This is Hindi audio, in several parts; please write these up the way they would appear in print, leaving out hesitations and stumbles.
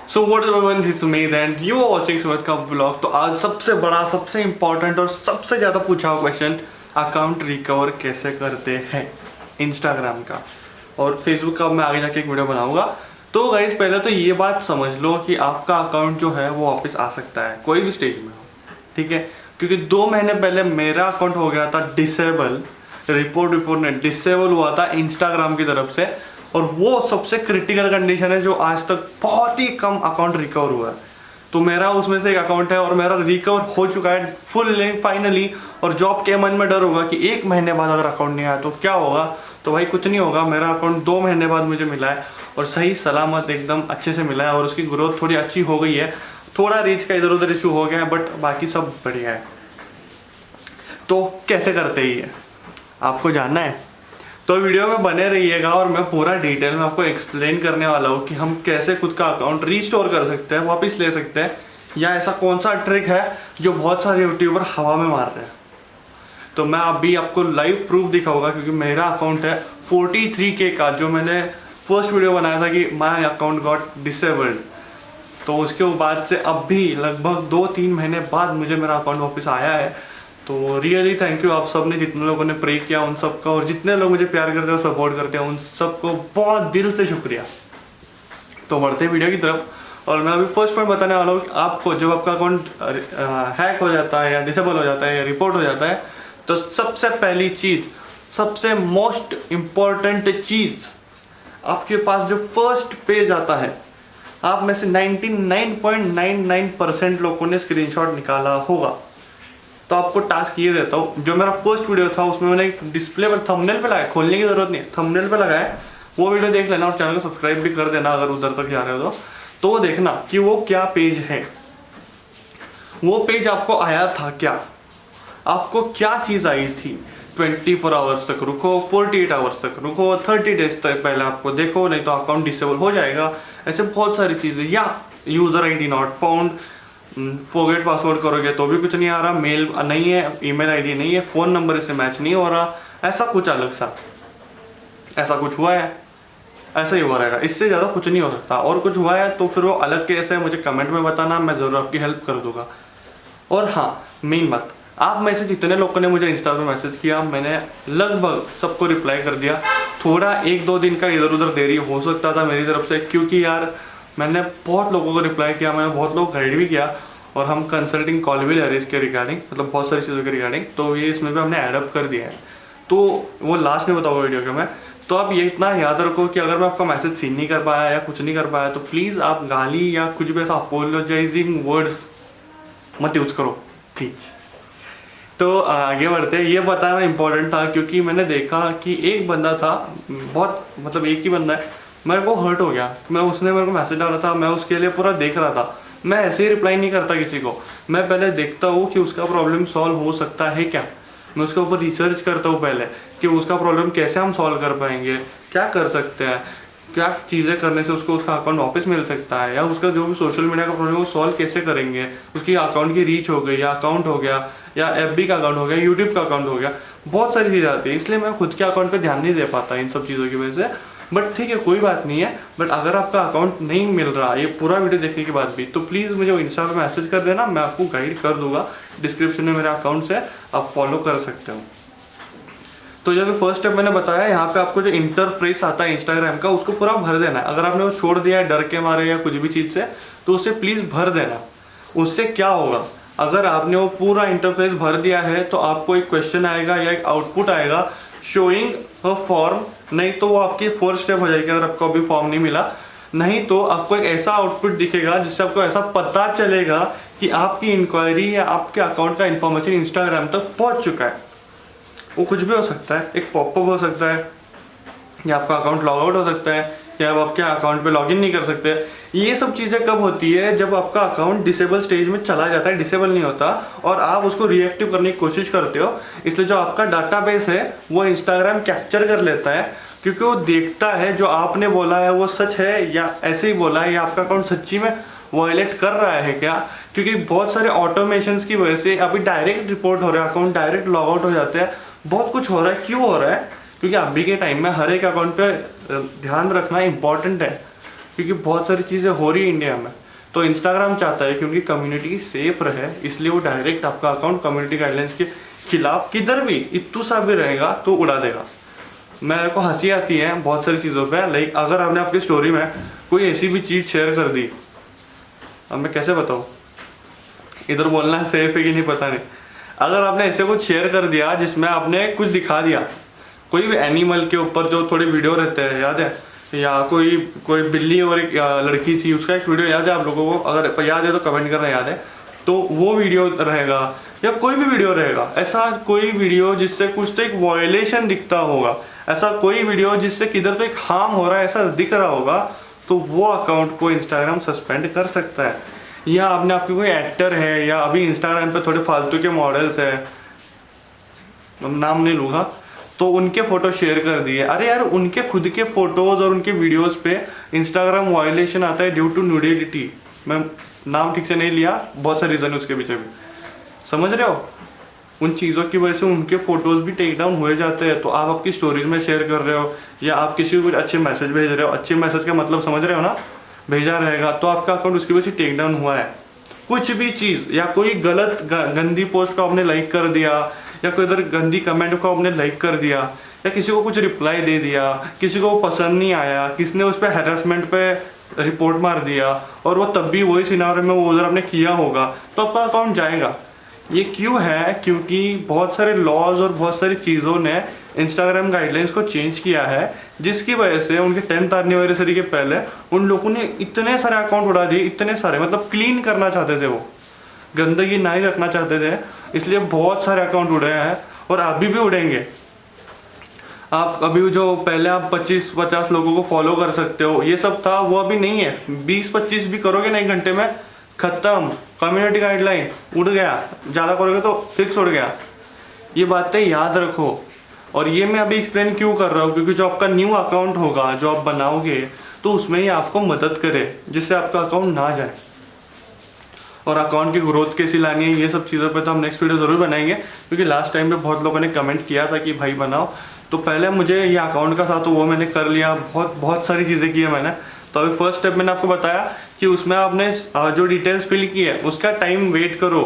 So what is everyone, this is Sumit and you are watching Sumit का व्लॉग। तो आज सबसे बड़ा, सबसे इंपॉर्टेंट और सबसे ज़्यादा पूछा हुआ क्वेश्चन, अकाउंट रिकवर कैसे करते हैं इंस्टाग्राम का और फेसबुक का। मैं आगे जाके एक वीडियो बनाऊंगा। तो गाइज पहले तो ये बात समझ लो कि आपका अकाउंट जो है वो वापस आ सकता है कोई भी स्टेज में हो, ठीक है। क्योंकि 2 महीने पहले मेरा अकाउंट हो गया था डिसेबल, रिपोर्ट ने डिसेबल हुआ था इंस्टाग्राम की तरफ से, और वो सबसे क्रिटिकल कंडीशन है जो आज तक बहुत ही कम अकाउंट रिकवर हुआ है। तो मेरा उसमें से एक अकाउंट है और मेरा रिकवर हो चुका है फुल फाइनली। और जॉब के मन में डर होगा कि 1 महीने बाद अगर अकाउंट नहीं आया तो क्या होगा। तो भाई कुछ नहीं होगा, मेरा अकाउंट 2 महीने बाद मुझे मिला है और सही सलामत एकदम अच्छे से मिला है और उसकी ग्रोथ थोड़ी अच्छी हो गई है। थोड़ा रीच का इधर उधर इशू हो गया है बट बाकी सब बढ़िया है। तो कैसे करते ही है आपको जानना है तो वीडियो में बने रहिएगा और मैं पूरा डिटेल में आपको एक्सप्लेन करने वाला हूँ कि हम कैसे खुद का अकाउंट रीस्टोर कर सकते हैं, वापस ले सकते हैं, या ऐसा कौन सा ट्रिक है जो बहुत सारे यूट्यूबर हवा में मार रहे हैं। तो मैं अभी आपको लाइव प्रूफ दिखाऊंगा क्योंकि मेरा अकाउंट है 43K का, जो मैंने फर्स्ट वीडियो बनाया था कि माई अकाउंट गॉट डिसेबल्ड। तो उसके बाद से अब भी लगभग 2-3 महीने बाद मुझे मेरा अकाउंट वापस आया है। तो रियली थैंक यू आप सब ने, जितने लोगों ने प्रे किया उन सब का, और जितने लोग मुझे प्यार करते हैं सपोर्ट करते हैं उन सबको बहुत दिल से शुक्रिया। तो बढ़ते हैं वीडियो की तरफ और मैं अभी फर्स्ट पॉइंट बताने वाला हूँ कि आपको जब आपका अकाउंट हैक हो जाता है या डिसेबल हो जाता है या रिपोर्ट हो जाता है तो सबसे पहली चीज़, सबसे मोस्ट इम्पॉर्टेंट चीज़, आपके पास जो फर्स्ट पेज आता है, आप में से 99.99% लोगों ने स्क्रीनशॉट निकाला होगा। तो आपको टास्क ये देता हूँ, जो मेरा फर्स्ट वीडियो था उसमें मैंने एक डिस्प्ले पर थंबनेल पे लगाया, खोलने की जरूरत नहीं है, थंबनेल पे लगाया, वो वीडियो देख लेना और चैनल को सब्सक्राइब भी कर देना अगर उधर तक जा रहे हो तो देखना कि वो क्या पेज है। वो पेज आपको आया था क्या, आपको क्या चीज़ आई थी। 24 आवर्स तक रुको, 48 आवर्स तक रुको, 30 डेज तक पहले आपको देखो, नहीं तो अकाउंट डिसेबल हो जाएगा। ऐसे बहुत सारी चीज़ें, या user ID not found, forget password करोगे तो भी कुछ नहीं आ रहा, मेल नहीं है, ईमेल आईडी नहीं है, फ़ोन नंबर इससे मैच नहीं हो रहा, ऐसा कुछ अलग सा, ऐसा कुछ हुआ है, ऐसा ही हुआ रहेगा, इससे ज़्यादा कुछ नहीं हो सकता। और कुछ हुआ है तो फिर वो अलग केस है, मुझे कमेंट में बताना, मैं ज़रूर आपकी हेल्प कर दूंगा। और हाँ, मेन बात, आप में से जितने लोगों ने मुझे इंस्टा पे मैसेज किया, मैंने लगभग सबको रिप्लाई कर दिया। थोड़ा 1-2 दिन का इधर उधर देरी हो सकता था मेरी तरफ से, क्योंकि यार मैंने बहुत लोगों को रिप्लाई किया, मैंने बहुत लोग गाइड भी किया और हम कंसल्टिंग कॉल भी ले रहे हैं इसके रिगार्डिंग, मतलब बहुत सारी चीज़ों के रिगार्डिंग। तो ये इसमें भी हमने एडअप कर दिया है, तो वो लास्ट में बताऊँगा वीडियो के मैं। तो आप ये इतना याद रखो कि अगर मैं आपका मैसेज सीन नहीं कर पाया या कुछ नहीं कर पाया तो प्लीज़ आप गाली या कुछ भी ऐसा अपोलोजाइजिंग वर्ड्स मत यूज़ करो प्लीज़। तो आगे बढ़ते हैं। ये बताना इम्पोर्टेंट था क्योंकि मैंने देखा कि एक बंदा था, बहुत मतलब एक ही बंदा है, मेरे को हर्ट हो गया। उसने मेरे को मैसेज डाला था, मैं उसके लिए पूरा देख रहा था। मैं ऐसे ही रिप्लाई नहीं करता किसी को, मैं पहले देखता हूँ कि उसका प्रॉब्लम सॉल्व हो सकता है क्या। मैं उसके ऊपर रिसर्च करता हूँ पहले कि उसका प्रॉब्लम कैसे हम सॉल्व कर पाएंगे, क्या कर सकते हैं, क्या चीज़ें करने से उसको उसका अकाउंट वापस मिल सकता है, या उसका जो भी सोशल मीडिया का प्रॉब्लम है वो सॉल्व कैसे करेंगे। उसकी अकाउंट की रीच हो गई, या अकाउंट हो गया, या FB का अकाउंट हो गया, यूट्यूब का अकाउंट हो गया, बहुत सारी चीज़ें आती है। इसलिए मैं खुद के अकाउंट पे ध्यान नहीं दे पाता इन सब चीज़ों की वजह से। बट ठीक है, कोई बात नहीं है। बट अगर आपका अकाउंट नहीं मिल रहा ये पूरा वीडियो देखने के बाद भी, तो प्लीज़ मुझे इंस्टा पर मैसेज कर देना, मैं आपको गाइड कर दूंगा। डिस्क्रिप्शन में मेरा अकाउंट है, आप फॉलो कर सकते हो। तो जब फर्स्ट स्टेप मैंने बताया, यहाँ पे आपको जो इंटरफेस आता है इंस्टाग्राम का, उसको पूरा भर देना है। अगर आपने वो छोड़ दिया है डर के मारे या कुछ भी चीज़ से, तो उसे प्लीज़ भर देना। उससे क्या होगा, अगर आपने वो पूरा इंटरफेस भर दिया है तो आपको एक क्वेश्चन आएगा या एक आउटपुट आएगा शोइंग अ फॉर्म। नहीं तो वो आपकी फर्स्ट स्टेप हो जाएगी अगर आपको अभी फॉर्म नहीं मिला। नहीं तो आपको एक ऐसा आउटपुट दिखेगा जिससे आपको ऐसा पता चलेगा कि आपकी इंक्वायरी या आपके अकाउंट का इंफॉर्मेशन इंस्टाग्राम तक पहुँच चुका है। वो कुछ भी हो सकता है, एक पॉपअप हो सकता है, या आपका अकाउंट लॉग आउट हो सकता है, या आप आपके अकाउंट पे लॉगिन नहीं कर सकते। ये सब चीज़ें कब होती है, जब आपका अकाउंट डिसेबल स्टेज में चला जाता है, डिसेबल नहीं होता और आप उसको रिएक्टिव करने की कोशिश करते हो। इसलिए जो आपका डाटाबेस है वो इंस्टाग्राम कैप्चर कर लेता है, क्योंकि वो देखता है जो आपने बोला है वो सच है या ऐसे ही बोला है, या आपका अकाउंट सच्ची में वायलेट कर रहा है क्या। क्योंकि बहुत सारे ऑटोमेशन की वजह से अभी डायरेक्ट रिपोर्ट हो रहा है, अकाउंट डायरेक्ट लॉग आउट हो जाते हैं, बहुत कुछ हो रहा है। क्यों हो रहा है, क्योंकि अभी के टाइम में हर एक अकाउंट पे ध्यान रखना इंपॉर्टेंट है। क्योंकि बहुत सारी चीज़ें हो रही है इंडिया में। तो इंस्टाग्राम चाहता है क्योंकि कम्युनिटी सेफ रहे, इसलिए वो डायरेक्ट आपका अकाउंट कम्युनिटी गाइडलाइंस के खिलाफ किधर भी इतू सा भी रहेगा तो उड़ा देगा। मेरे को हंसी आती है बहुत सारी चीज़ों पे, लाइक अगर आपने आपकी स्टोरी में कोई ऐसी भी चीज़ शेयर कर दी, अब मैं कैसे बताऊँ, इधर बोलना सेफ है कि नहीं पता नहीं, अगर आपने ऐसे कुछ शेयर कर दिया जिसमें आपने कुछ दिखा दिया, कोई भी एनिमल के ऊपर जो थोड़े वीडियो रहते हैं याद है, या कोई बिल्ली और एक लड़की थी उसका एक वीडियो याद है आप लोगों को, अगर याद है तो कमेंट करना याद है, तो वो वीडियो रहेगा या कोई भी वीडियो रहेगा, ऐसा कोई वीडियो जिससे कुछ तो एक वायलेशन दिखता होगा, ऐसा कोई वीडियो जिससे किधर तो एक हार्म हो रहा है ऐसा दिख रहा होगा, तो वो अकाउंट को इंस्टाग्राम सस्पेंड कर सकता है। या आपने आपके कोई एक्टर है या अभी इंस्टाग्राम पे थोड़े फालतू के मॉडल्स है, नाम नहीं लूँगा, तो उनके फोटो शेयर कर दिए, अरे यार उनके खुद के फोटोज और उनके वीडियोस पे इंस्टाग्राम वायलेशन आता है ड्यू टू न्यूडिटी। मैं नाम ठीक से नहीं लिया, बहुत सारे रीज़न है उसके पीछे भी, समझ रहे हो। उन चीज़ों की वजह से उनके फोटोज भी टेक डाउन हो जाते हैं। तो आप आपकी स्टोरीज में शेयर कर रहे हो या आप किसी को कुछ अच्छे मैसेज भेज रहे हो, अच्छे मैसेज का मतलब समझ रहे हो ना, भेजा रहेगा, तो आपका अकाउंट उसकी वजह से टेक डाउन हुआ है। कुछ भी चीज़ या कोई गलत गंदी पोस्ट को आपने लाइक कर दिया या कोई इधर गंदी कमेंट को आपने लाइक कर दिया या किसी को कुछ रिप्लाई दे दिया, किसी को पसंद नहीं आया, किसी ने उस पर हैरेसमेंट पे रिपोर्ट मार दिया और वो तब भी वही सिनारे में वो उधर आपने किया होगा, तो आपका अकाउंट जाएगा। ये क्यों है? क्योंकि बहुत सारे लॉज और बहुत सारी चीज़ों ने इंस्टाग्राम गाइडलाइंस को चेंज किया है, जिसकी वजह से उनके 10th एनिवर्सरी के पहले उन लोगों ने इतने सारे अकाउंट उड़ा दिए, इतने सारे, मतलब क्लीन करना चाहते थे, वो गंदगी नहीं रखना चाहते थे, इसलिए बहुत सारे अकाउंट उड़े हैं और अभी भी उड़ेंगे। आप अभी जो पहले आप 25-50 लोगों को फॉलो कर सकते हो, ये सब था, वो अभी नहीं है। 20-25 भी करोगे ना 1 घंटे में, खत्म, कम्युनिटी गाइडलाइन उड़ गया, ज़्यादा करोगे तो फिक्स उड़ गया। ये बातें याद रखो। और ये मैं अभी एक्सप्लेन क्यों कर रहा हूँ, क्योंकि जो आपका न्यू अकाउंट होगा जो आप बनाओगे तो उसमें ही आपको मदद करे जिससे आपका अकाउंट ना जाए। और अकाउंट की ग्रोथ कैसी लानी है, ये सब चीज़ों पे तो हम नेक्स्ट वीडियो ज़रूर बनाएंगे, क्योंकि लास्ट टाइम पे बहुत लोगों ने कमेंट किया था कि भाई बनाओ। तो पहले मुझे ये अकाउंट का था तो वो मैंने कर लिया, बहुत सारी चीज़ें की है मैंने। तो अभी फर्स्ट स्टेप मैंने आपको बताया कि उसमें आपने जो डिटेल्स फिल की है उसका टाइम वेट करो।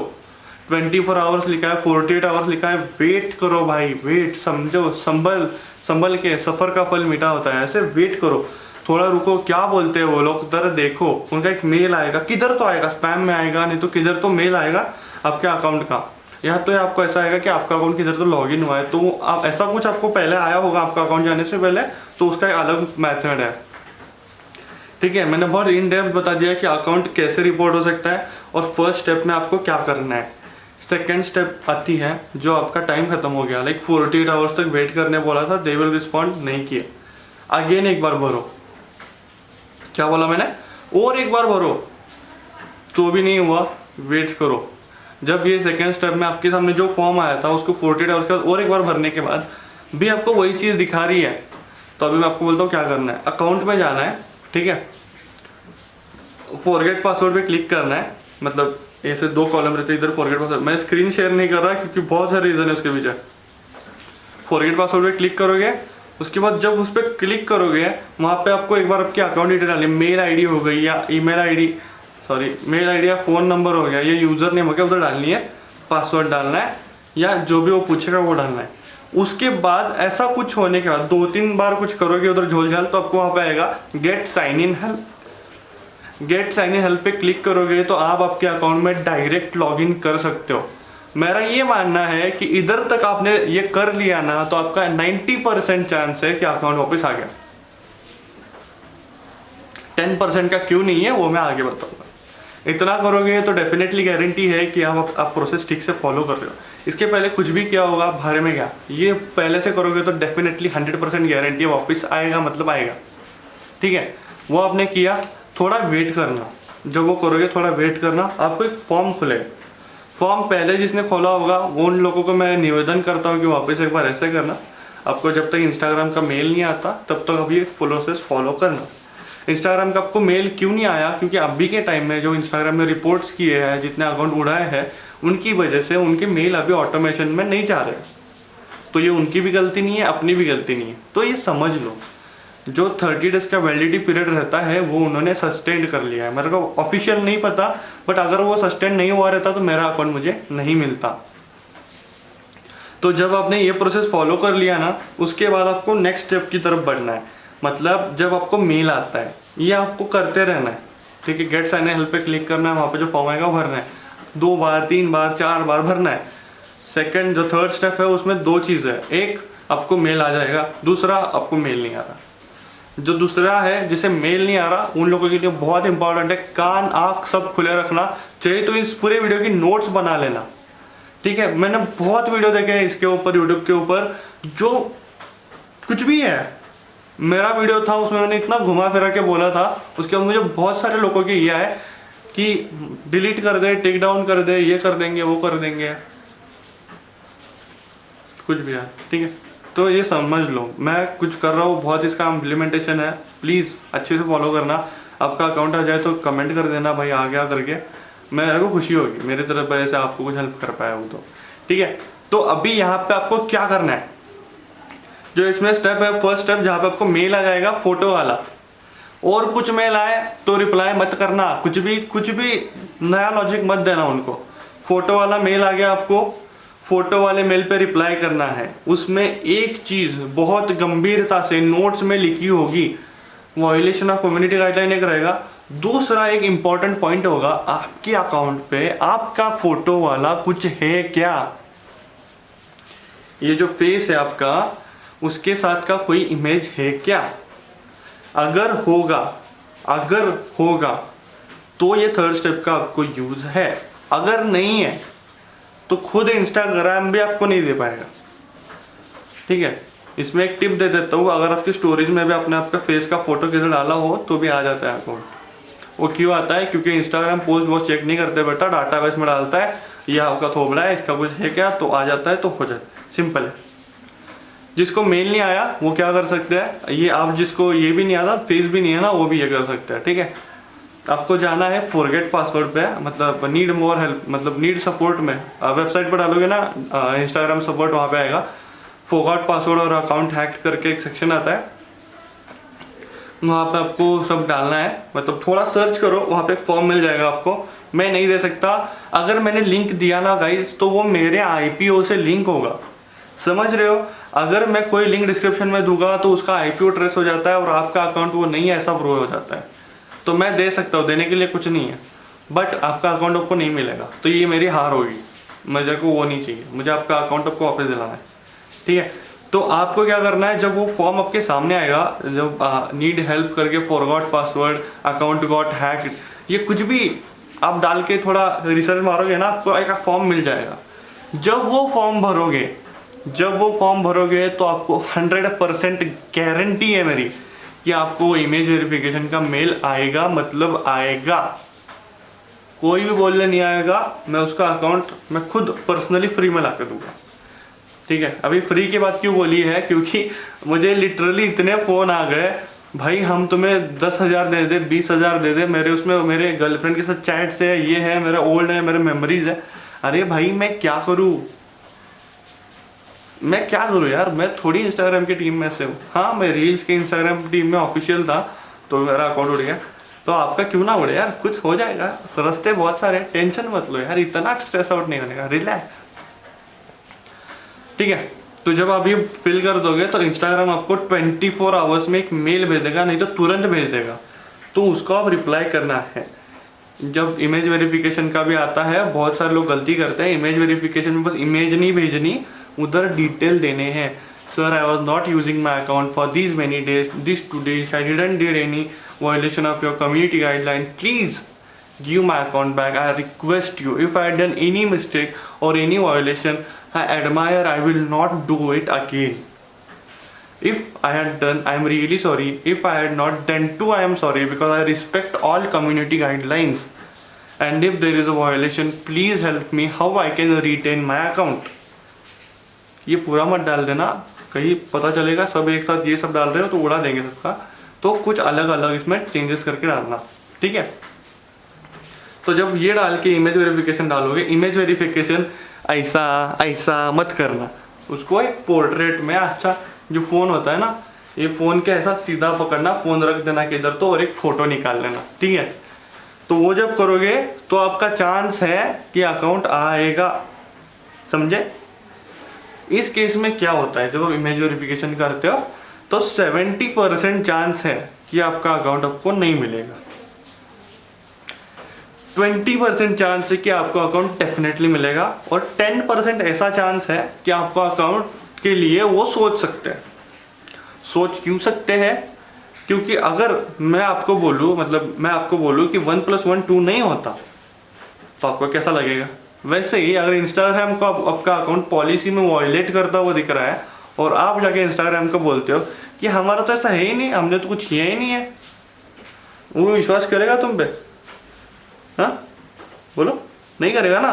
24 आवर्स लिखा है, 48 आवर्स लिखा है, वेट करो भाई, वेट, समझो, संभल के, सफ़र का फल मीठा होता है, ऐसे वेट करो, थोड़ा रुको। क्या बोलते हैं वो लोग, जरा देखो, उनका एक मेल आएगा, किधर तो आएगा, स्पैम में आएगा, नहीं तो किधर तो मेल आएगा आपके अकाउंट का, या तो आपको ऐसा आएगा कि आपका अकाउंट किधर तो लॉगिन हुआ है, तो आप ऐसा कुछ आपको पहले आया होगा आपका अकाउंट जाने से पहले, तो उसका एक अलग मेथड है। ठीक है, मैंने बहुत इन डेप्थ बता दिया कि अकाउंट कैसे रिपोर्ट हो सकता है और फर्स्ट स्टेप में आपको क्या करना है। सेकेंड स्टेप आती है जो आपका टाइम खत्म हो गया, लाइक 48 आवर्स तक वेट करने बोला था, दे विल रिस्पॉन्ड, नहीं किए, अगेन एक बार भरो। क्या बोला मैंने? और एक बार भरो, तो भी नहीं हुआ, वेट करो। जब ये सेकेंड स्टेप में आपके सामने जो फॉर्म आया था उसको 48 आवर्स के बाद और एक बार भरने के बाद भी आपको वही चीज़ दिखा रही है, तो अभी मैं आपको बोलता हूँ क्या करना है। अकाउंट में जाना है, ठीक है, फॉरगेट पासवर्ड पे क्लिक करना है, मतलब ऐसे 2 कॉलम रहते हैं, इधर फॉरगेट पासवर्ड, मैं स्क्रीन शेयर नहीं कर रहा क्योंकि बहुत सारे रीज़न है उसके पीछे। फॉरगेट पासवर्ड पे क्लिक करोगे, उसके बाद जब उस पर क्लिक करोगे वहाँ पे आपको एक बार आपकी अकाउंट डिटेल डालनी है, मेल आईडी हो गई या मेल आईडी या फ़ोन नंबर हो गया, ये यूज़र नेम हो गया, उधर डालनी है, पासवर्ड डालना है या जो भी वो पूछेगा वो डालना है। उसके बाद ऐसा कुछ होने के बाद 2-3 बार कुछ करोगे उधर झोल झाल, तो आपको वहाँ पे आएगा get sign in help. Get sign in help पे क्लिक करोगे तो आप आपके अकाउंट में डायरेक्ट लॉगिन कर सकते हो। मेरा ये मानना है कि इधर तक आपने ये कर लिया ना तो आपका 90% चांस है कि अकाउंट वापस आ गया। 10% का क्यों नहीं है वो मैं आगे बताऊंगा। इतना करोगे तो डेफिनेटली गारंटी है कि आप प्रोसेस ठीक से फॉलो कर रहे हो। इसके पहले कुछ भी किया होगा भारे में गया, ये पहले से करोगे तो डेफिनेटली 100% गारंटी है वापस आएगा, मतलब आएगा। ठीक है, वो आपने किया, थोड़ा वेट करना, जब वो करोगे थोड़ा वेट करना, आपको एक फॉर्म खुलेगा। फॉर्म पहले जिसने खोला होगा वो उन लोगों को मैं निवेदन करता हूँ कि वापस एक बार ऐसे करना, आपको जब तक इंस्टाग्राम का मेल नहीं आता तब तक अभी प्रोसेस फॉलो करना। इंस्टाग्राम का आपको मेल क्यों नहीं आया? क्योंकि अभी के टाइम में जो इंस्टाग्राम ने रिपोर्ट्स किए हैं, जितने अकाउंट उड़ाए हैं, उनकी वजह से उनके मेल अभी ऑटोमेशन में नहीं जा रहे। तो ये उनकी भी गलती नहीं है, अपनी भी गलती नहीं है, तो ये समझ लो। जो 30 डेज का वैलिडिटी पीरियड रहता है वो उन्होंने सस्टेन कर लिया है। मेरे को ऑफिशियल नहीं पता, बट अगर वो सस्टेन नहीं हुआ रहता तो मेरा अकाउंट मुझे नहीं मिलता। तो जब आपने ये प्रोसेस फॉलो कर लिया ना, उसके बाद आपको नेक्स्ट स्टेप की तरफ बढ़ना है। मतलब जब आपको मेल आता है, ये आपको करते रहना है, ठीक है। गेट साइन हेल्प पे क्लिक करना है, वहाँ पे जो फॉर्म आएगा भरना है, 2 बार 3 बार 4 बार भरना है। सेकंड जो थर्ड स्टेप है उसमें 2 चीज़ है, एक आपको मेल आ जाएगा, दूसरा आपको मेल नहीं आ रहा। जो दूसरा है जिसे मेल नहीं आ रहा, उन लोगों के लिए बहुत इंपॉर्टेंट है, कान आँख सब खुले रखना चाहिए। तो इस पूरे वीडियो की नोट्स बना लेना, ठीक है। मैंने बहुत वीडियो देखे हैं इसके ऊपर, यूट्यूब के ऊपर, जो कुछ भी है। मेरा वीडियो था उसमें मैंने इतना घुमा फिरा के बोला था, उसके बाद मुझे बहुत सारे लोगों के ये है कि डिलीट कर दे, टेक डाउन कर दे, ये कर देंगे वो कर देंगे, कुछ भी है, ठीक है। तो ये समझ लो मैं कुछ कर रहा हूँ, बहुत इसका इम्प्लीमेंटेशन है, प्लीज़ अच्छे से फॉलो करना। आपका अकाउंट आ जाए तो कमेंट कर देना भाई आ गया करके, मेरे को खुशी होगी मेरी तरफ वजह से आपको कुछ हेल्प कर पाया हूँ तो, ठीक है। तो अभी यहाँ पे आपको क्या करना है, जो इसमें स्टेप है, फर्स्ट स्टेप जहाँ पे आपको मेल आ जाएगा फोटो वाला, और कुछ मेल आए तो रिप्लाई मत करना, कुछ भी नया लॉजिक मत देना उनको। फोटो वाला मेल आ गया आपको, फोटो वाले मेल पे रिप्लाई करना है। उसमें एक चीज़ बहुत गंभीरता से नोट्स में लिखी होगी, वायलेशन ऑफ कम्युनिटी गाइडलाइन एक रहेगा। दूसरा एक इंपॉर्टेंट पॉइंट होगा, आपके अकाउंट पे आपका फोटो वाला कुछ है क्या, ये जो फेस है आपका उसके साथ का कोई इमेज है क्या। अगर होगा तो ये थर्ड स्टेप का आपको यूज है, अगर नहीं है तो खुद इंस्टाग्राम भी आपको नहीं दे पाएगा, ठीक है। इसमें एक टिप दे देता हूँ, अगर आपकी स्टोरेज में भी आपने आपका फेस का फोटो किसी डाला हो तो भी आ जाता है अकाउंट। वो क्यों आता है, क्योंकि इंस्टाग्राम पोस्ट वोस्ट चेक नहीं करते बेटा, डाटाबेस में डालता है ये आपका थोबड़ा है, इसका कुछ है क्या, तो आ जाता है, तो हो जाता है, सिंपल है। जिसको मेल नहीं आया वो क्या कर सकते हैं, ये आप जिसको ये भी नहीं आता, फेस भी नहीं है ना, वो भी ये कर सकते हैं, ठीक है। आपको जाना है फॉरगेट पासवर्ड पे, मतलब नीड मोर हेल्प, मतलब नीड सपोर्ट में वेबसाइट पर डालोगे ना इंस्टाग्राम सपोर्ट, वहाँ पे आएगा फॉरगॉट पासवर्ड और अकाउंट हैक करके एक सेक्शन आता है, वहाँ पे आपको सब डालना है। मतलब थोड़ा सर्च करो, वहाँ पे एक फॉर्म मिल जाएगा आपको। मैं नहीं दे सकता, अगर मैंने लिंक दिया ना गाइज तो वो मेरे IPO से लिंक होगा, समझ रहे हो। अगर मैं कोई लिंक डिस्क्रिप्शन में दूंगा तो उसका IPO ट्रेस हो जाता है और आपका अकाउंट वो नहीं ऐसा प्रूव हो जाता है। तो मैं दे सकता हूँ, देने के लिए कुछ नहीं है, बट आपका अकाउंट आपको नहीं मिलेगा, तो ये मेरी हार होगी। मुझे को वो नहीं चाहिए, मुझे आपका अकाउंट आपको वापस दिलाना है, ठीक है। तो आपको क्या करना है, जब वो फॉर्म आपके सामने आएगा, जब नीड हेल्प करके forgot password, account got hack, ये कुछ भी आप डाल के थोड़ा रिसर्च मारोगे ना, आपको एक फॉर्म मिल जाएगा। जब वो फॉर्म भरोगे तो आपको 100% गारंटी है मेरी कि आपको इमेज वेरिफिकेशन का मेल आएगा, मतलब आएगा। कोई भी बोलने नहीं आएगा, मैं उसका अकाउंट मैं खुद पर्सनली फ्री में ला के दूंगा, ठीक है। अभी फ्री की बात क्यों बोली है, क्योंकि मुझे लिटरली इतने फ़ोन आ गए, भाई हम तुम्हें 10,000 दे दे, 20,000 दे दे, मेरे उसमें मेरे गर्लफ्रेंड के साथ चैट्स है, ये है, मेरा ओल्ड है, मेरे मेमोरीज है। अरे भाई मैं क्या करूँ यार, मैं थोड़ी इंस्टाग्राम की टीम में से हूँ। हाँ मैं रील्स के इंस्टाग्राम टीम में ऑफिशियल था तो मेरा अकाउंट उड़ गया, तो आपका क्यों ना उड़े यार, कुछ हो जाएगा, रास्ते बहुत सारे, टेंशन मत लो यार, इतना स्ट्रेस आउट नहीं होने का, रिलैक्स, ठीक है। तो जब आप ये फिल कर दोगे तो इंस्टाग्राम आपको 24 आवर्स में एक मेल भेज देगा, नहीं तो तुरंत भेज देगा, तो उसको आप रिप्लाई करना है। जब इमेज वेरिफिकेशन का भी आता है, बहुत सारे लोग गलती करते हैं, इमेज वेरिफिकेशन में बस इमेज नहीं भेजनी, उधर डिटेल देने हैं। Sir I was not using my account for these many days, this 2 days I didn't did any violation of your community guideline, please give my account back. I request you, if I had done any mistake or any violation, I admire, I will not do it again. If I had done, I am really sorry. If I had not, then too I am sorry, because I respect all community guidelines. And if there is a violation, please help me how I can retain my account. ये पूरा मत डाल देना, कहीं पता चलेगा सब एक साथ ये सब डाल रहे हो तो उड़ा देंगे सबका, तो कुछ अलग अलग इसमें चेंजेस करके डालना, ठीक है। तो जब ये डाल के इमेज वेरिफिकेशन डालोगे, इमेज वेरिफिकेशन ऐसा मत करना, उसको एक पोर्ट्रेट में, अच्छा जो फ़ोन होता है ना, ये फ़ोन के ऐसा सीधा पकड़ना, फ़ोन रख देना किधर तो, और एक फ़ोटो निकाल लेना, ठीक है। तो वो जब करोगे तो आपका चांस है कि अकाउंट आएगा, समझे। इस केस में क्या होता है, जब आप इमेज वेरिफिकेशन करते हो तो 70% चांस है कि आपका अकाउंट आपको नहीं मिलेगा, 20% चांस है कि आपको अकाउंट डेफिनेटली मिलेगा, और 10% ऐसा चांस है कि आपका अकाउंट के लिए वो सोच सकते हैं। सोच क्यों सकते हैं? क्योंकि अगर मैं आपको बोलूँ, मतलब मैं आपको बोलूँ कि 1 + 1 2 नहीं होता, तो आपको कैसा लगेगा। वैसे ही अगर इंस्टाग्राम को आपका अकाउंट पॉलिसी में वॉयलेट करता हुआ दिख रहा है और आप जाके इंस्टाग्राम को बोलते हो कि हमारा तो ऐसा है ही नहीं, हमने तो कुछ किया ही नहीं है, वो विश्वास करेगा तुम पे? हाँ बोलो, नहीं करेगा ना।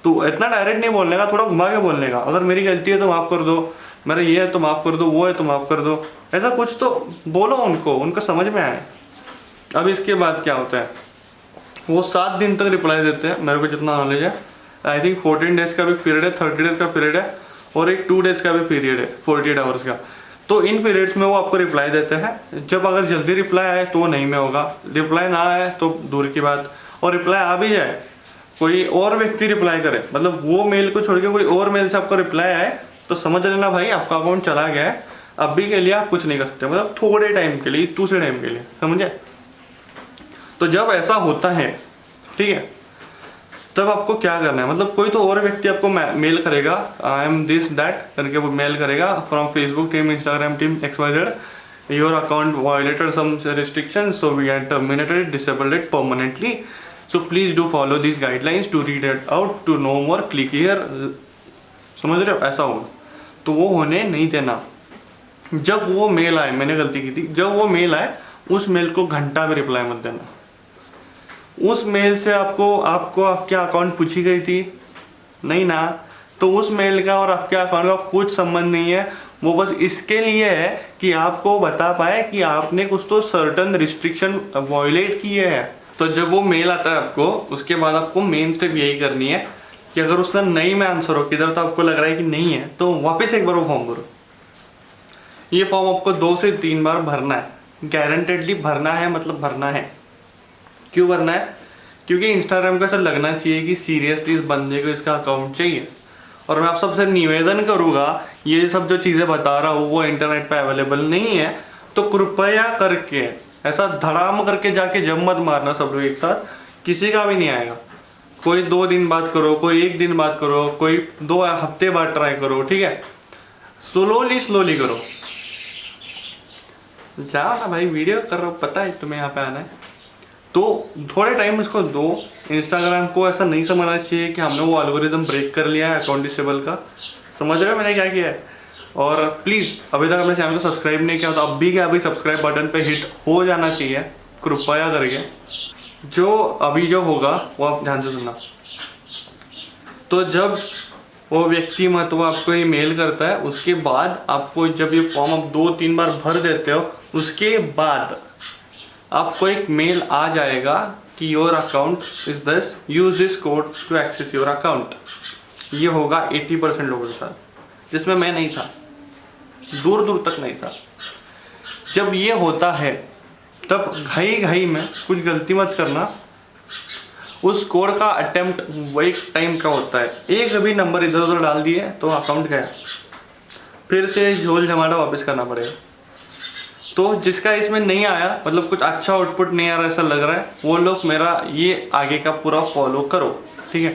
तो इतना डायरेक्ट नहीं बोलने का, थोड़ा घुमा के बोलने का। अगर मेरी गलती है तो माफ़ कर दो, मेरा ये है तो माफ़ कर दो, वो है तो माफ़ कर दो, ऐसा कुछ तो बोलो उनको समझ में आए। अब इसके बाद क्या होता है, वो 7 दिन तक रिप्लाई देते हैं, मेरे को जितना नॉलेज है। आई थिंक 14 डेज़ का भी पीरियड है, 30 डेज़ का पीरियड है, और एक 2 डेज़ का भी पीरियड है, 48 आवर्स का। तो इन पीरियड्स में वो आपको रिप्लाई देते हैं। जब अगर जल्दी रिप्लाई आए तो नहीं में होगा, रिप्लाई ना आए तो दूर की बात, और रिप्लाई आ भी जाए, कोई और व्यक्ति रिप्लाई करे, मतलब वो मेल को छोड़ के कोई और मेल से आपको रिप्लाई आए, तो समझ लेना भाई आपका अकाउंट चला गया है। अभी के लिए आप कुछ नहीं कर सकते, मतलब थोड़े टाइम के लिए, दूसरे टाइम के लिए, समझे। तो जब ऐसा होता है, ठीक है, तब आपको क्या करना है, मतलब कोई तो और व्यक्ति आपको मेल करेगा, आई एम दिस दैट करके वो मेल करेगा, from Facebook team, Instagram team XYZ, your account violated some restriction, so we have terminated, disabled it permanently, so please do follow this guidelines to read it out, to know more, click here. समझ रहे हो, ऐसा होगा। तो वो होने नहीं देना। जब वो मेल आए, मैंने गलती की थी, जब वो मेल आए उस मेल को घंटा भी रिप्लाई मत देना। उस मेल से आपको आपके अकाउंट पूछी गई थी नहीं ना, तो उस मेल का और आपके अकाउंट का कुछ संबंध नहीं है। वो बस इसके लिए है कि आपको बता पाए कि आपने कुछ तो सर्टन रिस्ट्रिक्शन वॉयलेट किए हैं। तो जब वो मेल आता है आपको, उसके बाद आपको मेन स्टेप यही करनी है कि अगर उसका नहीं में आंसर हो किधर, तो आपको लग रहा है कि नहीं है, तो वापस एक बार वो फॉर्म भरो। ये फॉर्म आपको 2 से 3 बार भरना है, गारंटेडली भरना है, मतलब भरना है। क्यों भरना है? क्योंकि इंस्टाग्राम को ऐसा लगना चाहिए कि सीरियसली इस बंदे को इसका अकाउंट चाहिए। और मैं आप सबसे निवेदन करूँगा, ये सब जो चीज़ें बता रहा हूँ वो इंटरनेट पे अवेलेबल नहीं है, तो कृपया करके ऐसा धड़ाम करके जाके जब मत मारना सब लोग एक साथ, किसी का भी नहीं आएगा। कोई 2 दिन बाद करो, कोई 1 दिन बाद करो, कोई 2 हफ्ते बाद ट्राई करो, ठीक है, स्लोली करो। जाओ ना भाई, वीडियो कर रहा हूँ, पता है तुम्हें यहाँ पे आना है, तो थोड़े टाइम इसको दो। इंस्टाग्राम को ऐसा नहीं समझना चाहिए कि हमने वो एल्गोरिदम ब्रेक कर लिया है अकाउंट डिसेबल का। समझ रहे हो मैंने क्या किया है? और प्लीज़ अभी तक अपने चैनल को सब्सक्राइब नहीं किया तो अब भी क्या, अभी सब्सक्राइब बटन पे हिट हो जाना चाहिए कृपया करके। जो होगा वो आप ध्यान से सुनना। तो जब वो व्यक्ति वो आपको ये मेल करता है, उसके बाद आपको जब ये फॉर्म आप 2-3 बार भर देते हो, उसके बाद आपको एक मेल आ जाएगा कि your account is this, use this code to access your account. ये होगा 80% लोगों के साथ, जिसमें मैं नहीं था, दूर तक नहीं था। जब ये होता है तब घाई में कुछ गलती मत करना। उस कोड का अटेम्प्ट वो एक टाइम का होता है, एक भी नंबर इधर उधर डाल दिए तो अकाउंट गया, फिर से झोल झमाटा वापस करना पड़ेगा। तो जिसका इसमें नहीं आया, मतलब कुछ अच्छा आउटपुट नहीं आ रहा ऐसा लग रहा है, वो लोग मेरा ये आगे का पूरा फॉलो करो, ठीक है।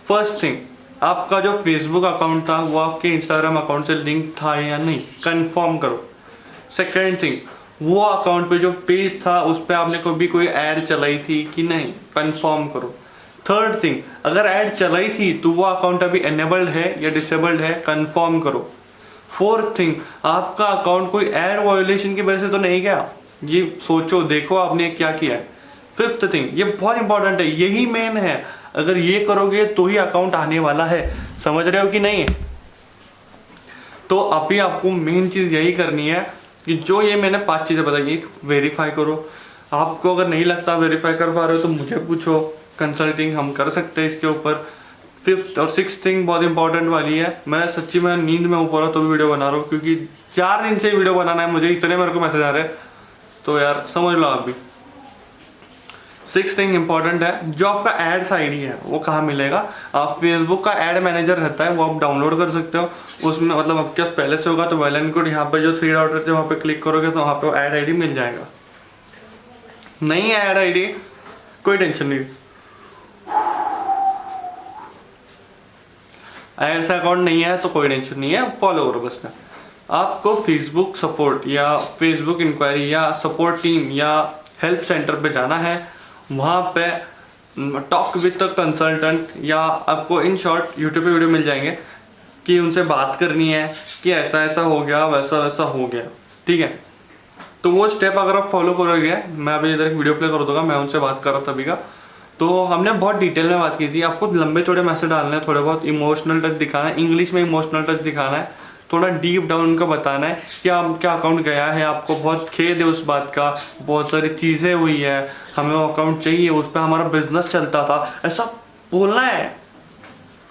फर्स्ट थिंग, आपका जो फेसबुक अकाउंट था वो आपके इंस्टाग्राम अकाउंट से लिंक था या नहीं, कंफर्म करो। सेकेंड थिंग, वो अकाउंट पे जो पेज था उस पर आपने कभी कोई ऐड चलाई थी कि नहीं, कंफर्म करो। थर्ड थिंग, अगर ऐड चलाई थी तो वो अकाउंट अभी एनेबल्ड है या डिसेबल्ड है, कंफर्म करो। फोर्थ थिंग, आपका अकाउंट कोई ऐड वायोलेशन की वजह से तो नहीं गया, ये सोचो, देखो आपने क्या किया है। फिफ्थ थिंग, ये बहुत इंपॉर्टेंट है, यही मेन है, अगर ये करोगे तो ही अकाउंट आने वाला है। समझ रहे हो कि नहीं? तो अभी आपको मेन चीज़ यही करनी है कि जो ये मैंने 5 चीज़ें बताई, वेरीफाई करो। आपको अगर नहीं लगता वेरीफाई कर पा रहे हो तो मुझे पूछो, कंसल्टिंग हम कर सकते हैं इसके ऊपर। फिफ्थ और सिक्स थिंग बहुत इंपॉर्टेंट वाली है, मैं सच्ची में नींद में ऊपर तो भी वीडियो बना रहा हूँ, क्योंकि 4 दिन से वीडियो बनाना है मुझे, इतने मेरे को मैसेज आ रहे हैं, तो यार समझ लो आप भी। सिक्स थिंग इंपॉर्टेंट है, जो आपका एड्स आईडी है वो कहाँ मिलेगा, आप फेसबुक का एड मैनेजर रहता है वो आप डाउनलोड कर सकते हो, उसमें मतलब आपके पास पहले से होगा तो वेल एंड गुड, यहाँ पे जो 3 डॉट रहते हैं वहाँ पे क्लिक करोगे तो वहाँ पे एड आईडी मिल जाएगा। नहीं है एड आईडी, कोई टेंशन नहीं, एड्स अकाउंट नहीं है तो कोई टेंशन नहीं है, फॉलो करो बस। आपको फेसबुक सपोर्ट या फेसबुक इंक्वायरी या सपोर्ट टीम या हेल्प सेंटर पे जाना है, वहाँ पे टॉक विद द कंसल्टेंट, या आपको इन शॉर्ट यूट्यूब पे वीडियो मिल जाएंगे कि उनसे बात करनी है कि ऐसा ऐसा हो गया, वैसा वैसा हो गया, ठीक है। तो वो स्टेप अगर आप फॉलो करोगे, मैं अभी इधर एक वीडियो प्ले कर दूंगा, मैं उनसे बात कर रहा था अभी का, तो हमने बहुत डिटेल में बात की थी। आपको लंबे चौड़े मैसेज डालने हैं, थोड़े बहुत इमोशनल टच दिखाना है, इंग्लिश में इमोशनल टच दिखाना है, थोड़ा डीप डाउन उनको बताना है कि आप क्या अकाउंट गया है, आपको बहुत खेद है उस बात का, बहुत सारी चीज़ें हुई है, हमें वो अकाउंट चाहिए, उस पर हमारा बिजनेस चलता था, ऐसा बोलना है।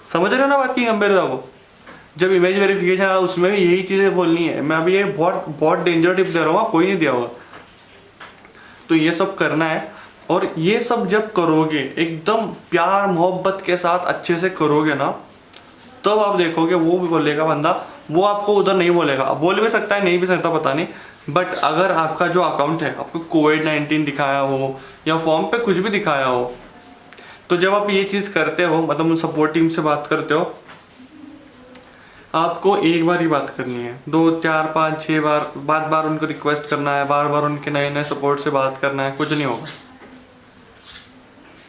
समझ रहे हो ना बात की गंभीरता को। जब इमेज वेरिफिकेशन है उसमें भी यही चीज़ें बोलनी है। मैं अभी ये बहुत बहुत डेंजर टिप दे रहा हूँ, कोई नहीं दिया हुआ। तो ये सब करना है, और ये सब जब करोगे एकदम प्यार मोहब्बत के साथ अच्छे से करोगे ना, तब तो आप देखोगे वो भी बोलेगा बंदा, वो आपको उधर नहीं बोलेगा, बोल भी सकता है नहीं भी सकता पता नहीं, बट अगर आपका जो अकाउंट है आपको कोविड-19 दिखाया हो या फॉर्म पे कुछ भी दिखाया हो, तो जब आप ये चीज़ करते हो, मतलब उन सपोर्ट टीम से बात करते हो, आपको एक बार ही बात करनी है, 2 4 5 6 बार बार उनको रिक्वेस्ट करना है, बार बार उनके नए नए सपोर्ट से बात करना है, कुछ नहीं होगा।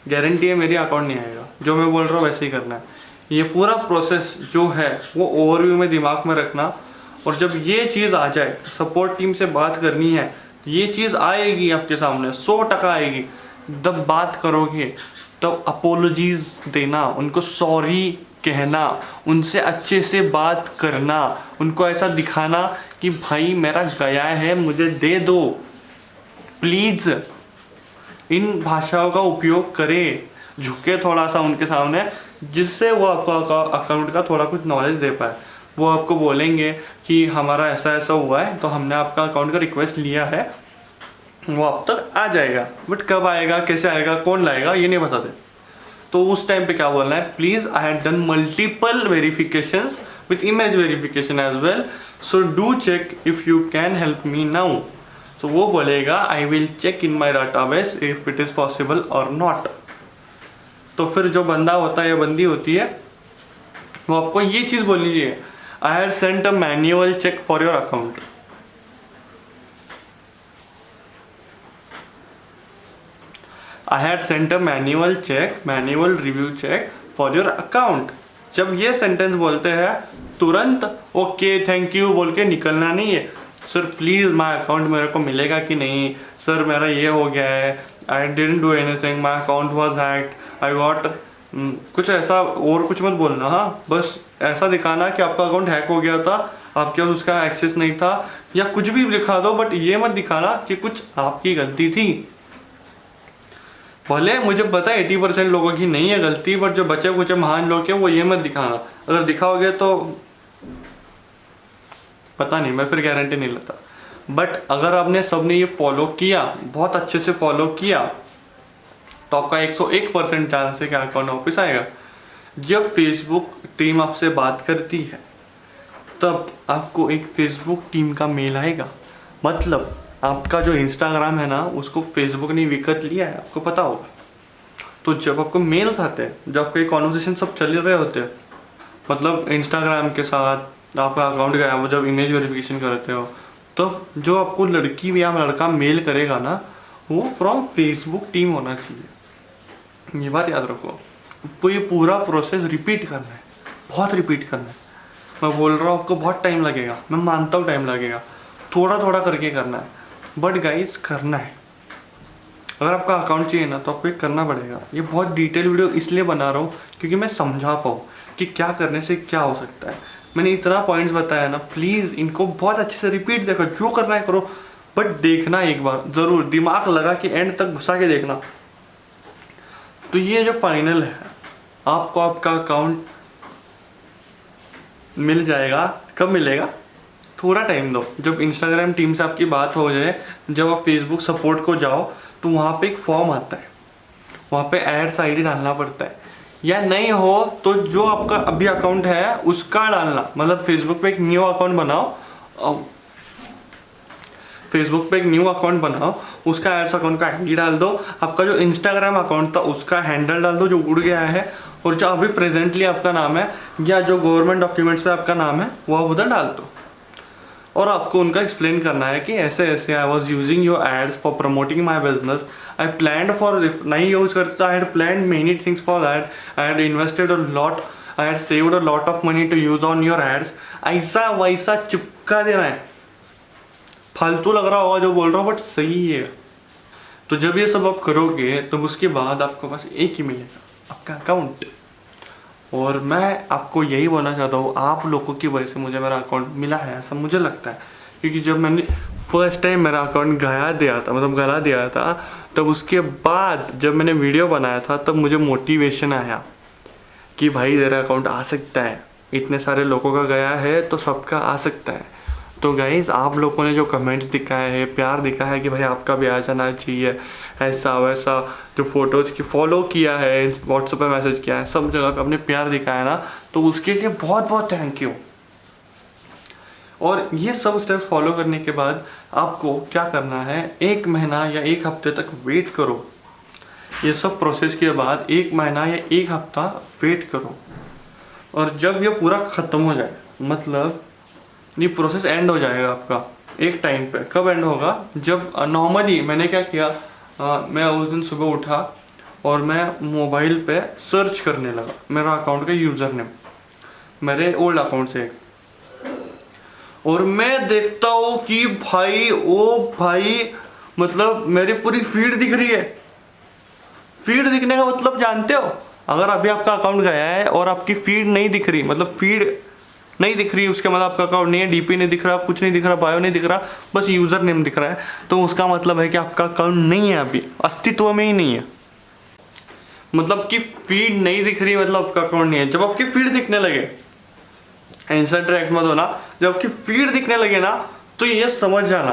गारंटी है मेरी अकाउंट नहीं आएगा, जो मैं बोल रहा हूँ वैसे ही करना है। ये पूरा प्रोसेस जो है वो ओवरव्यू में दिमाग में रखना, और जब ये चीज़ आ जाए, सपोर्ट टीम से बात करनी है, ये चीज़ आएगी आपके सामने 100% आएगी। जब बात करोगे तब अपोलॉजीज देना, उनको सॉरी कहना, उनसे अच्छे से बात करना, उनको ऐसा दिखाना कि भाई मेरा गया है, मुझे दे दो प्लीज़। इन भाषाओं का उपयोग करें, झुके थोड़ा सा उनके सामने, जिससे वो आपका अकाउंट का थोड़ा कुछ नॉलेज दे पाए। वो आपको बोलेंगे कि हमारा ऐसा ऐसा हुआ है, तो हमने आपका अकाउंट का रिक्वेस्ट लिया है, वो अब तक आ जाएगा, बट कब आएगा, कैसे आएगा, कौन लाएगा, ये नहीं बताते। तो उस टाइम पे क्या बोलना है, please I had done multiple verifications with image verification as well, so do check if you can help me now. तो वो बोलेगा I will check in my database if it is possible और नॉट। तो फिर जो बंदा होता है या बंदी होती है, वो आपको ये चीज़ बोलनी चाहिए, I have sent a manual check for your account. I have sent a manual review check for your account. जब ये सेंटेंस बोलते हैं तुरंत ओके थैंक यू बोल के निकलना नहीं है, सर प्लीज़ माई अकाउंट मेरे को मिलेगा कि नहीं, सर मेरा ये हो गया है, I didn't do anything, my account was hacked, I got, कुछ ऐसा और कुछ मत बोलना। हाँ, बस ऐसा दिखाना कि आपका अकाउंट हैक हो गया था, आपके पास उसका एक्सेस नहीं था, या कुछ भी दिखा दो, बट ये मत दिखाना कि कुछ आपकी गलती थी। भले मुझे पता है 80% लोगों की नहीं है गलती, बट जो बचे कुछ महान लोग हैं वो ये मत दिखाना। अगर दिखाओगे तो पता नहीं, मैं फिर गारंटी नहीं लेता, बट अगर आपने सबने ये फॉलो किया, बहुत अच्छे से फॉलो किया, तो आपका 101% चांस है कि अकाउंट वापस आएगा। जब फेसबुक टीम आपसे बात करती है तब आपको एक फेसबुक टीम का मेल आएगा, मतलब आपका जो इंस्टाग्राम है ना उसको फेसबुक ने विकत लिया है, आपको पता होगा। तो जब आपको मेल्स आते हैं, जब आपके कॉन्वर्सेशन सब चल रहे होते हैं, मतलब इंस्टाग्राम के साथ आपका अकाउंट गया, वो जब इमेज वेरिफिकेशन करते हो, तो जो आपको लड़की या लड़का मेल करेगा ना, वो फ्रॉम फेसबुक टीम होना चाहिए। ये बात याद रखो। आपको ये पूरा प्रोसेस रिपीट करना है, बहुत रिपीट करना है। मैं बोल रहा हूँ आपको बहुत टाइम लगेगा, मैं मानता हूँ टाइम लगेगा, थोड़ा थोड़ा करके करना है, बट गाइस करना है। अगर आपका अकाउंट चाहिए ना तो आपको ये करना पड़ेगा। ये बहुत डिटेल वीडियो इसलिए बना रहा हूँ क्योंकि मैं समझा पाऊँ कि क्या करने से क्या हो सकता है। मैंने इतना पॉइंट्स बताया ना, प्लीज़ इनको बहुत अच्छे से रिपीट देखो, जो करना है करो, बट देखना एक बार ज़रूर, दिमाग लगा कि एंड तक घुसा के देखना। तो ये जो फाइनल है, आपको आपका अकाउंट मिल जाएगा। कब मिलेगा? थोड़ा टाइम दो, जब इंस्टाग्राम टीम से आपकी बात हो जाए, जब आप फेसबुक सपोर्ट को जाओ तो वहाँ पे एक फॉर्म आता है, वहाँ पे एड्स आईडी डालना पड़ता है, या नहीं हो तो जो आपका अभी अकाउंट है उसका डालना। मतलब फेसबुक पे एक न्यू अकाउंट बनाओ, फेसबुक पे एक न्यू अकाउंट बनाओ, उसका एड्स अकाउंट का आईडी डाल दो, आपका जो इंस्टाग्राम अकाउंट था उसका हैंडल डाल दो जो उड़ गया है, और जो अभी प्रेजेंटली आपका नाम है या जो गवर्नमेंट डॉक्यूमेंट्स पे आपका नाम है वो आप उधर डाल दो। और आपको उनका एक्सप्लेन करना है कि ऐसे ऐसे I was using your ads for promoting my business, I plan for, नहीं यूज करता, I had plan many things for that, I had invested a lot, I had saved a lot of money to use on your ads. ऐसा वैसा चिपका देना है। फालतू लग रहा होगा जो बोल रहा हूँ बट सही है। तो जब ये सब आप करोगे तो उसके बाद आपको बस एक ही मिलेगा, आपका अकाउंट। और मैं आपको यही बोलना चाहता हूँ, आप लोगों की वजह से मुझे मेरा अकाउंट मिला है ऐसा मुझे लगता है, क्योंकि जब मैंने फर्स्ट टाइम मेरा अकाउंट गला दिया था तब उसके बाद जब मैंने वीडियो बनाया था तब मुझे मोटिवेशन आया कि भाई तेरा अकाउंट आ सकता है, इतने सारे लोगों का गया है तो सबका आ सकता है। तो गाइज़, आप लोगों ने जो कमेंट्स दिखाए हैं, प्यार दिखाया है कि भाई आपका भी आ जाना चाहिए, ऐसा वैसा, जो फोटोज़ की फॉलो किया है, व्हाट्सएप पे मैसेज किया है, सब जगह पे अपने प्यार दिखाया ना, तो उसके लिए बहुत बहुत थैंक यू। और ये सब स्टेप्स फॉलो करने के बाद आपको क्या करना है, 1 महीना या 1 हफ्ते तक वेट करो। ये सब प्रोसेस के बाद 1 महीना या 1 हफ्ता वेट करो, और जब ये पूरा ख़त्म हो जाए, मतलब ये प्रोसेस एंड हो जाएगा आपका एक टाइम पे। कब एंड होगा? जब नॉर्मली मैंने क्या किया, मैं उस दिन सुबह उठा और मैं मोबाइल पे सर्च करने लगा मेरा अकाउंट का यूज़र नेम मेरे ओल्ड अकाउंट से, और मैं देखता हूँ कि भाई ओ भाई, मतलब मेरी पूरी फीड दिख रही है। फीड दिखने का मतलब जानते हो? अगर अभी आपका अकाउंट गया है और आपकी फीड नहीं दिख रही, मतलब फीड नहीं दिख रही, उसके मतलब आपका अकाउंट नहीं है, डीपी नहीं दिख रहा, कुछ नहीं दिख रहा, बायो नहीं दिख रहा, बस यूज़र नेम दिख रहा है, तो उसका मतलब है कि आपका अकाउंट नहीं है, अभी अस्तित्व में ही नहीं है। मतलब कि फीड नहीं दिख रही मतलब आपका अकाउंट नहीं है। जब आपकी फीड दिखने लगे, इंस्टेंट रिएक्ट मत होना, जब आपकी फीड दिखने लगे ना तो ये समझ जाना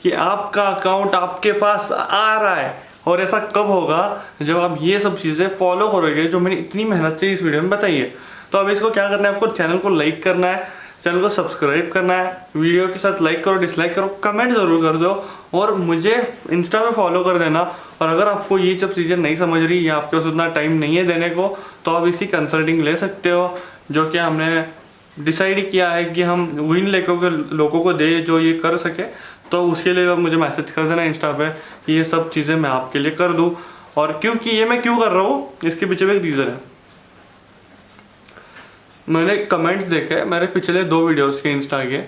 कि आपका अकाउंट आपके पास आ रहा है। और ऐसा कब होगा? जब आप ये सब चीज़ें फॉलो करोगे जो मैंने इतनी मेहनत से इस वीडियो में बताई है। तो अब इसको क्या करना है, आपको चैनल को लाइक करना है, चैनल को सब्सक्राइब करना है, वीडियो के साथ लाइक करो, डिसलाइक करो, कमेंट ज़रूर कर दो, और मुझे इंस्टा पे फॉलो कर देना। और अगर आपको ये सब चीज़ें नहीं समझ रही या आपके पास उतना टाइम नहीं है देने को, तो आप इसकी कंसल्टिंग ले सकते हो, जो कि हमने डिसाइड किया है कि हम उन लोगों को दे जो ये कर सके। तो उसके लिए मुझे मैसेज कर देना इंस्टा पे कि ये सब चीज़ें मैं आपके लिए कर दूँ। और क्योंकि ये मैं क्यों कर रहा हूँ, इसके पीछे भी एक रीज़न है। मैंने कमेंट्स देखे मेरे पिछले 2 वीडियोस के इंस्टा के,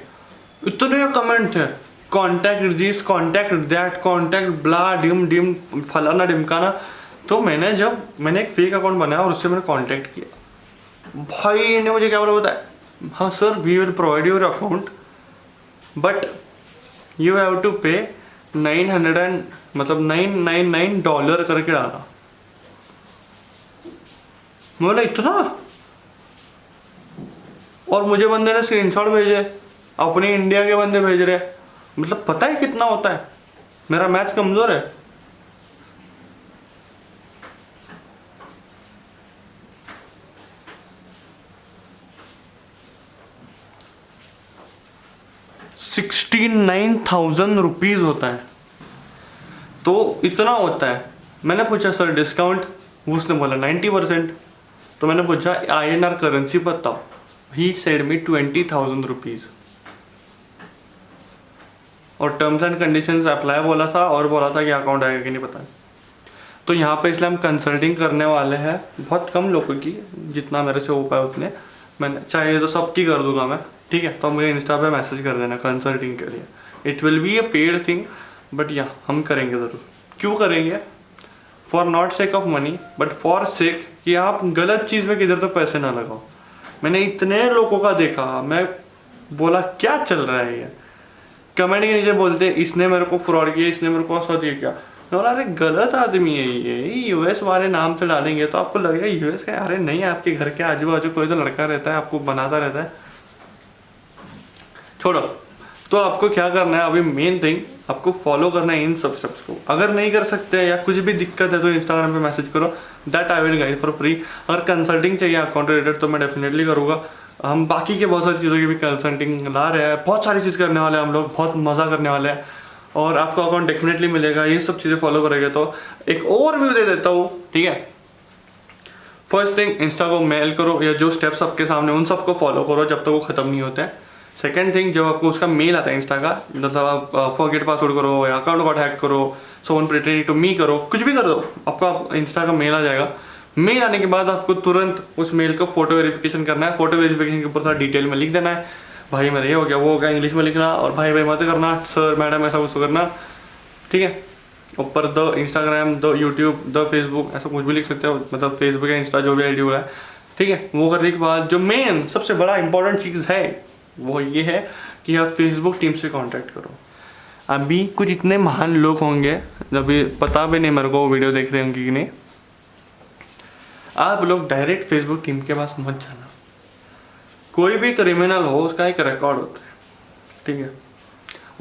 इतने कमेंट थे, contact this, contact that, contact blah dim dim फलाना डिमकाना। तो मैंने एक फेक अकाउंट बनाया और उससे मैंने कॉन्टैक्ट किया। भाई ने मुझे क्या बोला पता है? हाँ sir, we will provide your account but you have to pay 999 dollar करके डाला। बोला इतना? और मुझे बंदे ने स्क्रीनशॉट भेजे, अपने इंडिया के बंदे भेज रहे। मतलब पता है कितना होता है? मेरा मैथ्स कमजोर है। ₹69,000 होता है। तो इतना होता है। मैंने पूछा सर डिस्काउंट, उसने बोला 90%। तो मैंने पूछा INR करेंसी बताओ, ही सेड मी ₹20,000। और टर्म्स एंड कंडीशंस अप्लाई बोला था, और बोला था कि अकाउंट आएगा कि नहीं पता। तो यहाँ पे इसलिए हम कंसल्टिंग करने वाले हैं, बहुत कम लोगों की, जितना मेरे से हो पाए उतने। मैंने चाहिए तो सबकी कर दूंगा मैं, ठीक है? तो मुझे इंस्टा पे मैसेज कर देना कंसल्टिंग के लिए। It will be a paid thing but या हम करेंगे ज़रूर। क्यों करेंगे? For not sake of money but for sake कि आप गलत चीज़ में किधर तक पैसे ना लगाओ। मैंने इतने लोगों का देखा, मैं बोला क्या चल रहा है ये। कमेंट के नीचे बोलते इसने मेरे को फ्रॉड किया, इसने मेरे को ऐसा दिया क्या। बोला अरे गलत आदमी है ये यूएस वाले नाम से डालेंगे तो आपको लगेगा यूएस का। अरे नहीं, आपके घर के आजू बाजू कोई तो लड़का रहता है, आपको बनाता रहता है। छोड़ो, तो आपको क्या करना है अभी, मेन थिंग आपको फॉलो करना है इन सब स्टेप्स को। अगर नहीं कर सकते या कुछ भी दिक्कत है तो इंस्टाग्राम पे मैसेज करो, that I will guide for free. अगर कंसल्टिंग चाहिए अकाउंट रिलेटेड तो मैं डेफिनेटली करूँगा। हम बाकी के बहुत सारी चीज़ों की भी कंसल्टिंग ला रहे हैं, बहुत सारी चीज़ करने वाले हैं हम लोग, बहुत मज़ा करने वाले हैं और आपको अकाउंट डेफिनेटली मिलेगा। ये सब चीज़ें फॉलो करेंगे तो एक ओवरव्यू दे देता हूँ, ठीक है। फर्स्ट थिंग, इंस्टा को मेल करो या जो स्टेप्स आपके सामने उन सबको फॉलो करो जब तक वो ख़त्म नहीं होते हैं। सेकेंड थिंग, जब आपको उसका मेल आता है इंस्टा का, मतलब आप फॉरगेट पासवर्ड करो या अकाउंट को हैक करो, सोन प्रिटेंडिंग टू मी करो, कुछ भी कर दो, आपका इंस्टा का मेल आ जाएगा। मेल आने के बाद आपको तुरंत उस मेल को फोटो वेरिफिकेशन करना है। फोटो वेरिफिकेशन के ऊपर थोड़ा डिटेल में लिख देना है, भाई मेरा ये हो गया वो हो गया, इंग्लिश में लिखना, और भाई भाई मत करना, सर मैडम ऐसा कुछ करना, ठीक है। ऊपर the Instagram, the YouTube, the Facebook, ऐसा कुछ भी लिख सकते हो, मतलब फेसबुक या इंस्टा जो भी आईडी हो रहा है, ठीक है। वो करने के बाद जो मेन सबसे बड़ा इंपॉर्टेंट चीज़ है वो ये है कि आप फेसबुक टीम से कांटेक्ट करो। अभी कुछ इतने महान लोग होंगे, अभी पता भी नहीं मेरे को वीडियो देख रहे होंगे कि नहीं, आप लोग डायरेक्ट फेसबुक टीम के पास मत जाना। कोई भी क्रिमिनल हो उसका एक रिकॉर्ड होता है, ठीक है।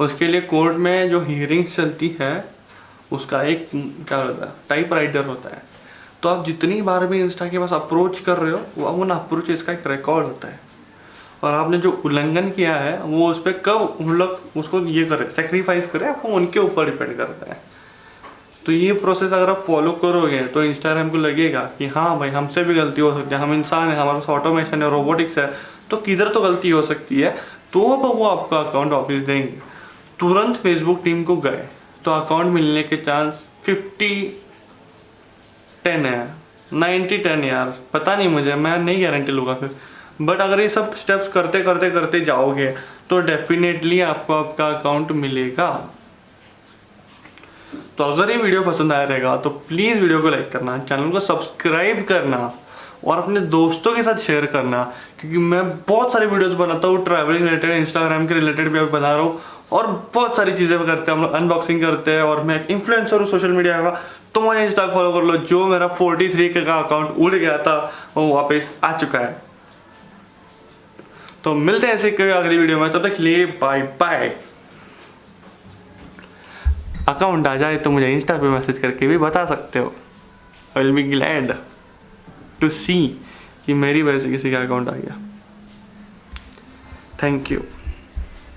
उसके लिए कोर्ट में जो हियरिंग्स चलती है उसका एक क्या होता है, टाइप राइटर होता है। तो आप जितनी बार भी इंस्टा के पास अप्रोच कर रहे हो वो उन अप्रोच इसका एक रिकॉर्ड होता है, और आपने जो उल्लंघन किया है वो उस पर कब उन लोग उसको ये करे, सेक्रीफाइस करे, वो उनके ऊपर डिपेंड करता है। तो ये प्रोसेस अगर आप फॉलो करोगे तो इंस्टाग्राम को लगेगा कि हाँ भाई हमसे भी गलती हो सकती है, हम इंसान हैं, हमारे पास ऑटोमेशन है, रोबोटिक्स है, तो किधर तो गलती हो सकती है, तो वो आपका अकाउंट वापस देंगे। तुरंत फेसबुक टीम को गए तो अकाउंट मिलने के चांस 50-10 है, 90-10 यार, पता नहीं मुझे, मैं नहीं गारंटी लूँगा फिर। बट अगर ये सब स्टेप्स करते करते करते जाओगे तो डेफिनेटली आपको आपका अकाउंट मिलेगा। तो अगर ये वीडियो पसंद आया रहेगा तो प्लीज़ वीडियो को लाइक करना, चैनल को सब्सक्राइब करना और अपने दोस्तों के साथ शेयर करना, क्योंकि मैं बहुत सारी वीडियोस बनाता हूँ ट्रैवलिंग रिलेटेड, इंस्टाग्राम के रिलेटेड भी अभी बना रहा हूँ, और बहुत सारी चीज़ें करते हैं हम लोग, अनबॉक्सिंग करते हैं, और मैं एक इन्फ्लुएंसर हूँ सोशल मीडिया का। तो मुझे इंस्टा फॉलो कर लो, जो मेरा 43 का अकाउंट उड़ गया था वो वापस आ चुका है। तो मिलते हैं ऐसे कोई अगली वीडियो में, तब तक के लिए बाय बाय। अकाउंट आ जाए तो मुझे इंस्टा पे मैसेज करके भी बता सकते हो, I will be glad to see कि मेरी वजह से किसी का अकाउंट आ गया। Thank you.